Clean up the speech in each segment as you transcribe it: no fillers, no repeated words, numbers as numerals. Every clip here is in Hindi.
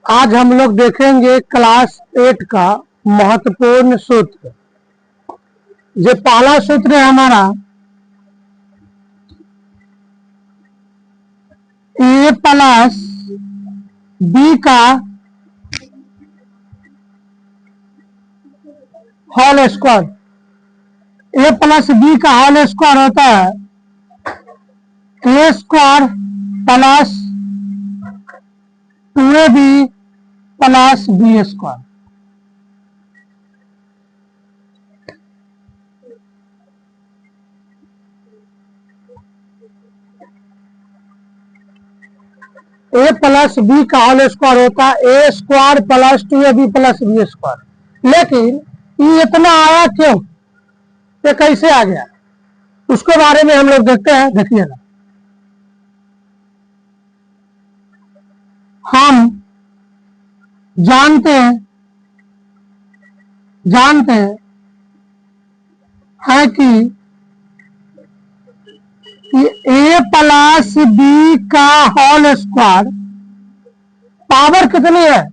आज हम लोग देखेंगे क्लास 8 का महत्वपूर्ण सूत्र। जो पहला सूत्र है हमारा ए प्लस बी का whole square. A plus B का होल स्क्वायर होता है A square plus 2ab plus B square. A plus B का होल स्क्वायर होता है A square plus 2ab plus B square. लेकिन ये इतना आया क्यों, ये कैसे आ गया, उसके बारे में हम लोग देखते हैं। देखिएगा, हम जानते हैं कि ए प्लस बी का होल स्क्वायर पावर कितनी है,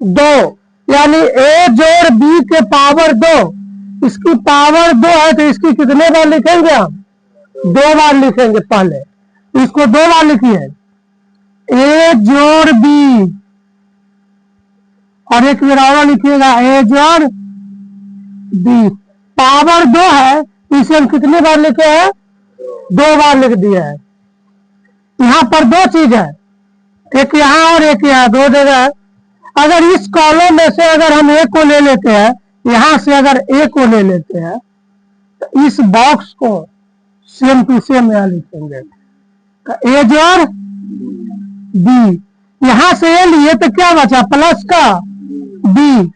2, यानी ए जोड़ बी के पावर 2। इसकी पावर 2 है तो इसकी कितने बार लिखेंगे हम, 2 बार लिखेंगे। पहले इसको 2 बार लिखिए, ए जोड़ बी, और एक बार लिखिएगा ए जोड़ बी। पावर 2 है, इसे हम कितनी बार लिखे हैं, 2 बार लिख दिया है। यहाँ पर 2 चीज है, एक यहाँ और एक यहाँ, 2 जगह है। अगर इस कॉलम में से अगर हम ए को ले लेते हैं, यहां से अगर ए को ले लेते हैं तो इस बॉक्स को सेम टू सेम यहां लिखेंगे, तो ए जोड़ बी। यहां से ए लिए तो क्या बचा, प्लस का बी,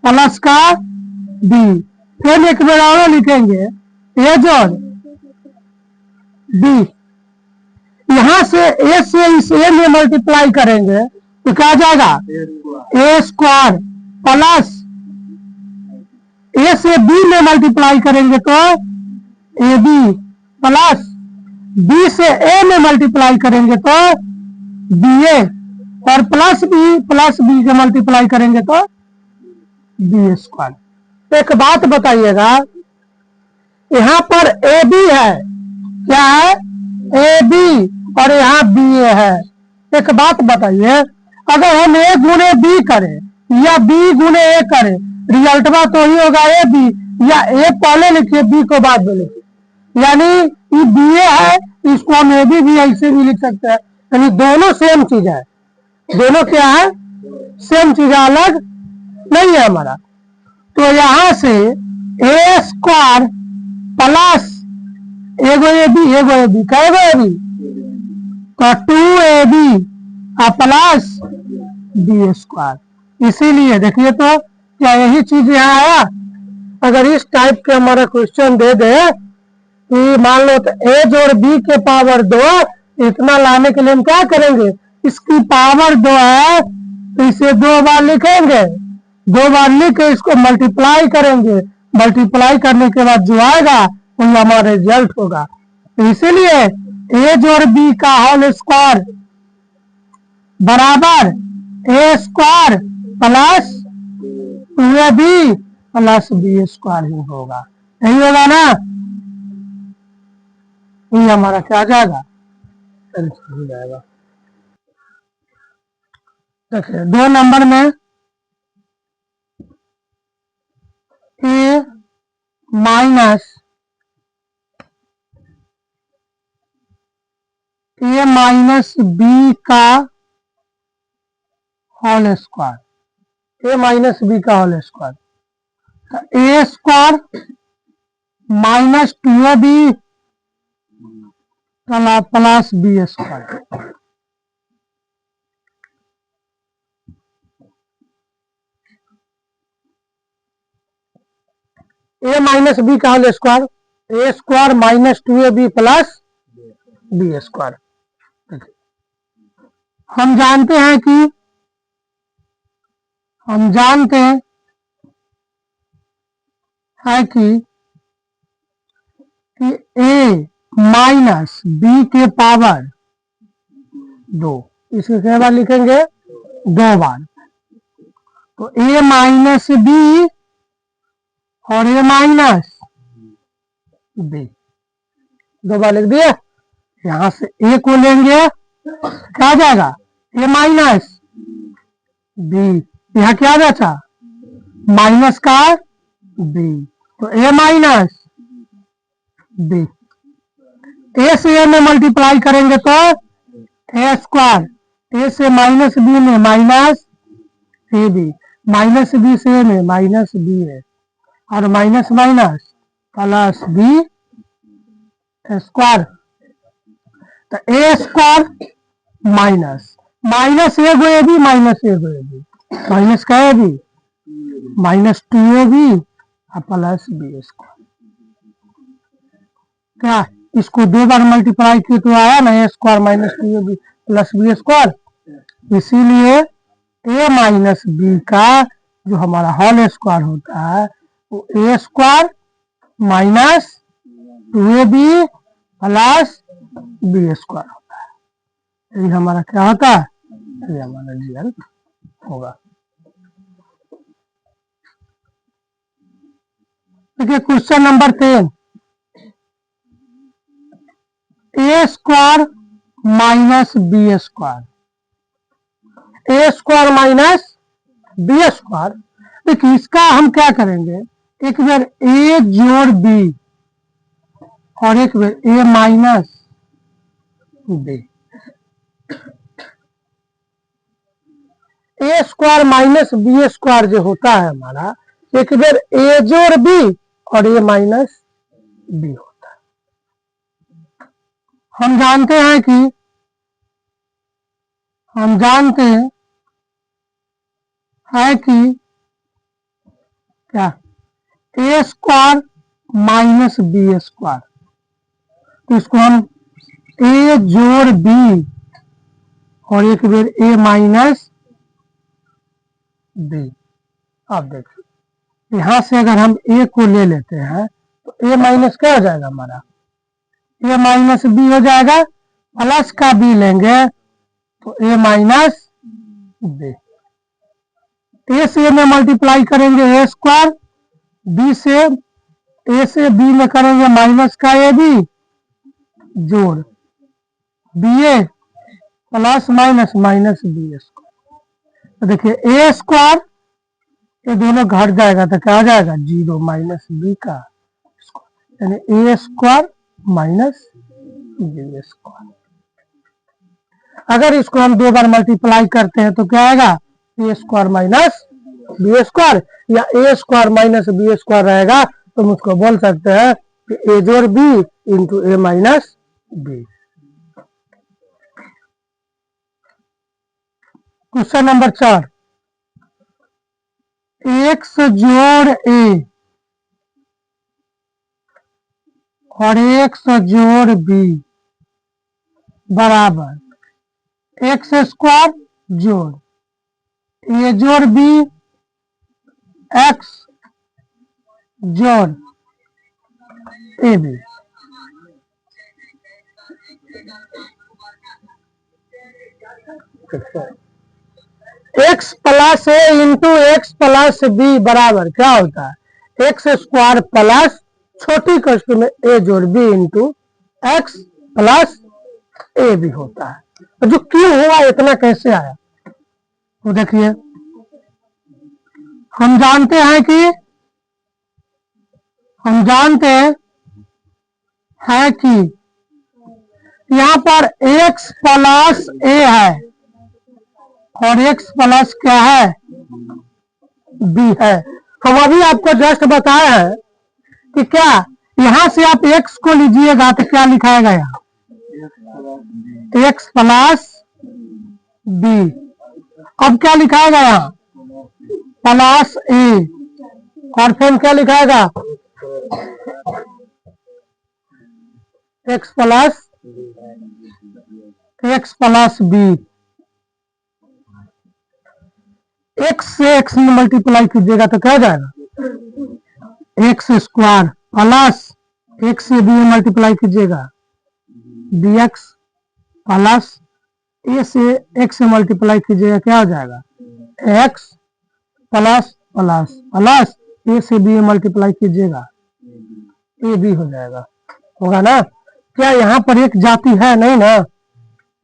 प्लस का बी। फिर एक बार और लिखेंगे ए जोड़ बी। यहां से ए से इस ए में मल्टीप्लाई करेंगे तो क्या आ जाएगा, ए स्क्वायर प्लस ए से बी में मल्टीप्लाई करेंगे तो ए बी, प्लस बी से ए में मल्टीप्लाई करेंगे तो बी ए, और प्लस बी से मल्टीप्लाई करेंगे तो बी स्क्वायर। एक बात बताइएगा, यहां पर ए बी है, क्या है, ए बी, और यहाँ बी ए है। एक बात बताइए, अगर हम ए गुने बी करें या बी गुने ए करें, रिजल्ट में तो ही होगा ए बी, या ए पहले लिखिए बी को बाद में लिखिए, यानी ये बी ए है, इसको हम ए बी भी ऐसे भी लिख सकते हैं। यानी दोनों सेम चीज है, दोनों क्या है, सेम चीज, अलग नहीं है हमारा। तो यहां से ए स्क्वायर प्लस एगो ए बी, कैगो ए बी, तो 2ab प्लस बी स्क्वायर। इसीलिए देखिए तो क्या यही चीज यहाँ आया। अगर इस टाइप के हमारा क्वेश्चन दे दे कि मान लो तो ए जोड़ बी के पावर 2, इतना लाने के लिए हम क्या करेंगे, इसकी पावर 2 है तो इसे 2 बार लिखेंगे, 2 बार लिख के इसको मल्टीप्लाई करेंगे, मल्टीप्लाई करने के बाद जो आएगा वो हमारा रिजल्ट होगा। तो इसीलिए ए जोड़ बी का होल स्क्वायर बराबर A square plus 2ab plus B square ही होगा। यही होगा ना, ये हमारा क्या जाएगा, हो जाएगा। देखिए 2 नंबर में ए माइनस बी का whole square, A minus B का whole square, A square minus 2ab plus B square. A minus B का whole square, A square minus 2ab plus B square. हम जानते हैं कि ए माइनस बी के पावर 2, इसके क्या बार लिखेंगे, 2 बार, तो a माइनस बी और a माइनस बी 2 बार लिख दिए। यहां से a को लेंगे क्या आ जाएगा, a माइनस बी, यहाँ क्या बचा माइनस का बी, तो a माइनस बी, a से a में मल्टीप्लाई करेंगे तो a स्क्वायर, a से माइनस बी में माइनस ए बी, माइनस बी से a में माइनस बी है, और minus minus plus B square, तो A square minus minus A गो ए बी, माइनस ए गो ए बी, माइनस का ए बी माइनस 2ab और प्लस बी स्क्वायर। क्या इसको 2 बार मल्टीप्लाई किए तो आया ना A square minus 2ab plus B square, इसीलिए a माइनस बी का जो हमारा होल स्क्वायर होता है वो A square minus 2ab plus B square होता है। ये हमारा क्या होता है, ये हमारा रिजल्ट होगा। देखिए question number 10, A square minus B square, A square minus B square. देखिए इसका हम क्या करेंगे, एक बार ए जोड़ बी और एक बार ए माइनस बी, ए स्क्वायर माइनस बी स्क्वायर जो होता है हमारा, एक बार ए जोड़ बी और ए माइनस बी होता है। हम जानते हैं कि क्या ए स्क्वायर माइनस बी स्क्वायर, तो इसको हम ए जोड़ बी और एक बार ए माइनस बी। अब देखिए यहां से अगर हम ए को ले लेते हैं तो ए माइनस क्या हो जाएगा हमारा, ए माइनस बी हो जाएगा, प्लस का बी लेंगे तो ए माइनस बी, ए से में मल्टीप्लाई करेंगे ए स्क्वायर, बी से ए से बी में करेंगे माइनस का ए बी जोड़ B A plus minus minus B square. तो देखिए ए स्क्वायर ये दोनों घट जाएगा तो क्या हो जाएगा 0 माइनस बी का स्क्वायर, यानी ए स्क्वायर माइनस बी स्क्वायर। अगर इसको हम 2 बार मल्टीप्लाई करते हैं तो क्या आएगा, ए स्क्वायर माइनस बी स्क्वायर, या ए स्क्वायर माइनस बी स्क्वायर रहेगा तो हम उसको बोल सकते हैं कि ए जोड़ बी इंटू ए minus B. Question number 4, X जोड़ ए और एक्स जोड़ बी बराबर एक्स स्क्वायर जोड़ ए जोड़ बी एक्स जोड़ a b. X plus A into x plus b बराबर क्या होता है, एक्स स्क्वायर प्लस छोटी कष्ट में ए जोड़ B into x plus a B होता है। जो क्यों हुआ इतना कैसे आया, तो देखिए हम जानते हैं कि यहाँ पर x प्लस ए है और x प्लस क्या है b है। हम अभी आपको जस्ट बताया है कि क्या यहां से आप x को लीजिएगा तो क्या लिखाएगा यहाँ x प्लस b, अब क्या लिखाएगा यहाँ प्लस ए और फिर क्या लिखाएगा x प्लस बी। एक्स से एक्स में मल्टीप्लाई कीजिएगा तो क्या हो जाएगा एक्स स्क्वायर प्लस एक्स से बी में मल्टीप्लाई कीजिएगा bx प्लस ए से एक्स से मल्टीप्लाई कीजिएगा, क्या हो जाएगा, एक्स प्लस प्लस प्लस ए से बी मल्टीप्लाई कीजिएगा, ए बी हो जाएगा, होगा ना। क्या यहाँ पर एक जाति है, नहीं ना,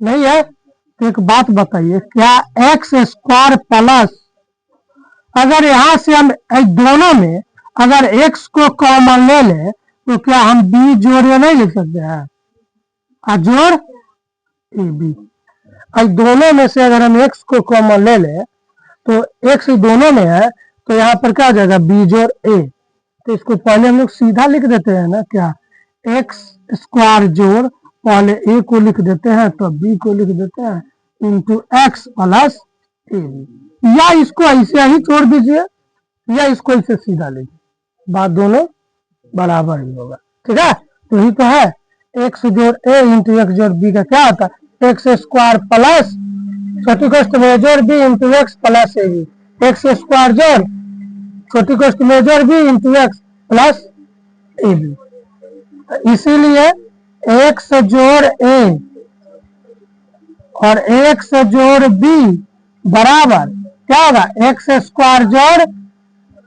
नहीं है। तो एक बात बताइए, क्या एक्स स्क्वायर प्लस, अगर यहाँ से हम दोनों में अगर एक्स को कॉमन ले ले तो क्या हम बी जोड़े नहीं लिख सकते हैं, जोड़ ए बी। दोनों में से अगर हम एक्स को कॉमन ले ले तो एक्स दोनों में है, तो यहाँ पर क्या हो जाएगा, बी जोड़ ए। तो इसको पहले हम लोग सीधा लिख देते हैं ना, क्या एक्स स्क्वायर जोड़ पहले ए को लिख देते हैं तो बी को लिख देते हैं into x plus a b, या इसको ऐसे ही छोड़ दीजिए या इसको ऐसे सीधा लीजिए, बात दोनों बराबर ही होगा, ठीक है। तो ही तो है, एक्स जोड़ ए इंटू एक्स जोड़ बी का क्या होता है, एक्स स्क्वायर प्लस छोटी कोष्ठ में जोड़ B into x plus a b, x square जोड़ छोटी कोष्ठ में जोड़ B into x plus a b. इसीलिए एक्स जोड़ ए और एक्स जोड़ बी बराबर क्या होगा, एक्स स्क्वायर जोड़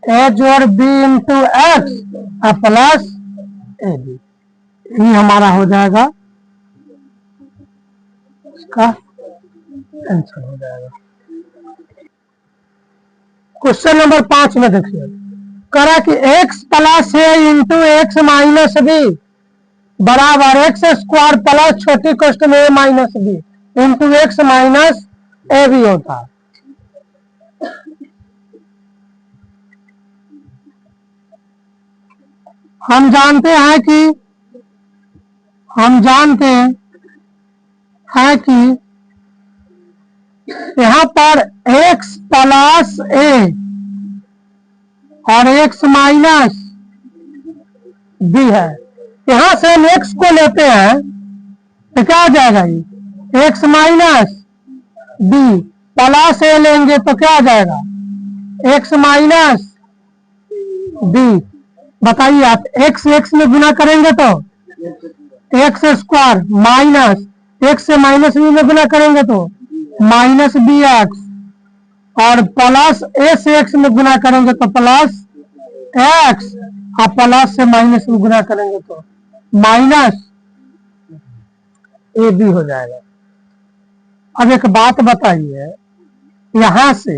ए जोड़ B into x plus a b, ये हमारा हो जाएगा, इसका आंसर हो जाएगा। क्वेश्चन नंबर 5 में देखिए, करा कि एक्स प्लस ए इंटू एक्स माइनस बी बराबर एक्स स्क्वायर प्लस छोटी कोष्ठ में A minus B into x minus A B होता है। हम जानते हैं कि यहाँ पर x प्लस ए और x माइनस बी है। यहाँ से हम x को लेते हैं तो क्या हो जाएगा, ये x माइनस बी प्लस ए लेंगे तो क्या हो जाएगा, x माइनस बी। बताइए आप, x x में गुना करेंगे तो एक्स स्क्वायर माइनस एक्स से माइनस बी में गुना करेंगे तो माइनस बी एक्स, और प्लस ए से एक्स में गुना करेंगे तो प्लस एक्स, और प्लस से माइनस में गुना करेंगे तो माइनस ए बी हो जाएगा। अब एक बात बताइए, यहां से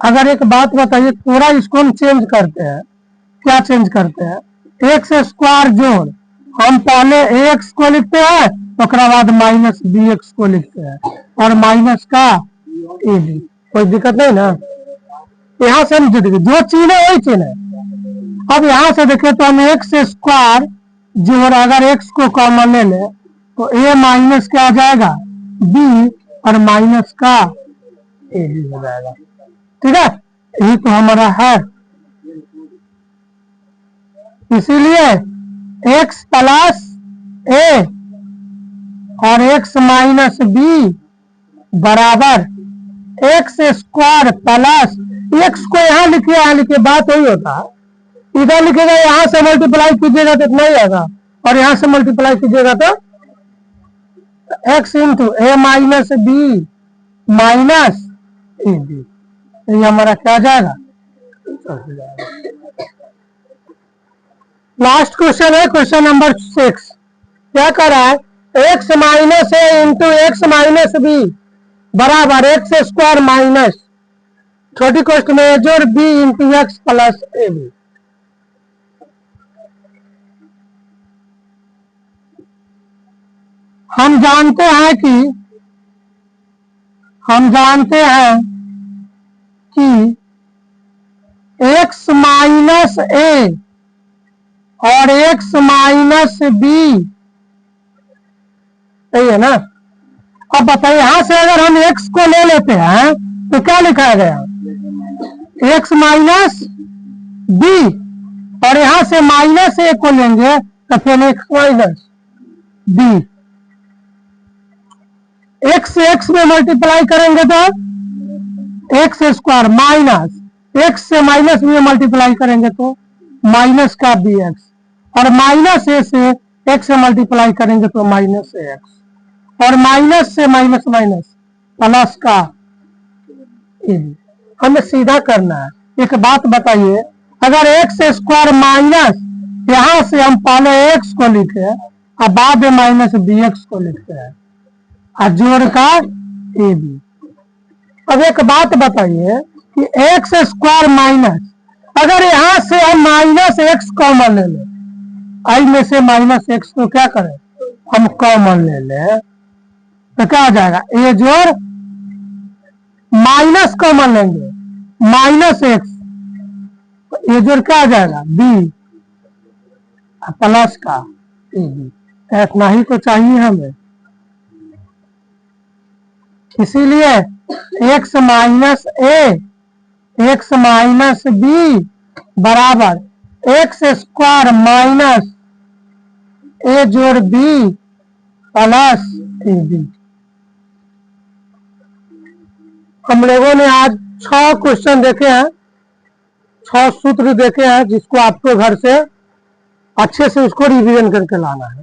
अगर एक बात बताइए, पूरा इसको हम चेंज करते हैं, क्या चेंज करते हैं, एक्स स्क्वायर जोड़ हम पहले एक्स को लिखते हैं तो बाद माइनस बी एक्स को लिखते हैं और माइनस का ए बी, कोई दिक्कत नहीं ना। यहाँ से हम देखिए जो चीज है वही चीज है। अब यहाँ से देखें तो हम एक्स स्क्वायर जोड़ अगर एक्स को कॉमन ले ले तो ए माइनस क्या आ जाएगा, बी, और माइनस का ए बी हो जाएगा, ठीक है। यही तो हमारा है, इसीलिए x प्लस ए और x माइनस बी बराबर एक्स स्क्वायर प्लस एक्स को यहाँ लिखिए, यहाँ लिखिए, बात वही होता है। इधर लिखेगा, यहाँ से मल्टीप्लाई कीजिएगा तो इतना ही आएगा, और यहाँ से मल्टीप्लाई कीजिएगा तो x इंटू ए माइनस बी माइनस ए बी, ये हमारा क्या जाएगा। लास्ट क्वेश्चन है क्वेश्चन नंबर 6, क्या कर रहा है, x minus a into x minus B बराबर एक्स स्क्वायर माइनस छोटी कोष्ठ में जोड़ B into x plus a b. हम जानते हैं कि एक्स माइनस ए और एक्स माइनस बी, सही है ना। अब बताइए, यहां से अगर हम एक्स को ले लेते हैं तो क्या लिखा गया, एक्स माइनस बी, और यहां से माइनस ए को लेंगे तो फिर एक्स माइनस बी। एक्स से एक्स में मल्टीप्लाई करेंगे तो एक्स स्क्वायर माइनस एक्स से माइनस बी मल्टीप्लाई करेंगे तो माइनस का बी एक्स, और माइनस ए से एक्स से मल्टीप्लाई करेंगे तो माइनस ए एक्स, और माइनस से माइनस माइनस प्लस का ए बी। हमें सीधा करना है। एक बात बताइए, अगर एक्स स्क्वायर माइनस, यहां से हम पहले एक्स को लिखे और बाद में माइनस बी एक्स को लिखते हैं और जोड़ का ए बी। अब एक बात बताइए कि एक्स स्क्वायर माइनस, अगर यहां से हम माइनस एक्स कॉमन ले लें, आई में से माइनस एक्स को क्या करें हम कॉमन ले लें, तो क्या आ जाएगा ए जोड़ माइनस कॉमन लेंगे माइनस एक्स, ये जोड़ क्या आ जाएगा बी प्लस का ए बी। इतना ही तो चाहिए हमें, इसीलिए एक्स माइनस ए एक्स माइनस बी बराबर एक्स स्क्वायर माइनस ए जोड़ बी प्लस ए बी। हम लोगों ने आज 6 क्वेश्चन देखे हैं, 6 सूत्र देखे हैं, जिसको आपको घर से अच्छे से उसको रिवीजन करके लाना है।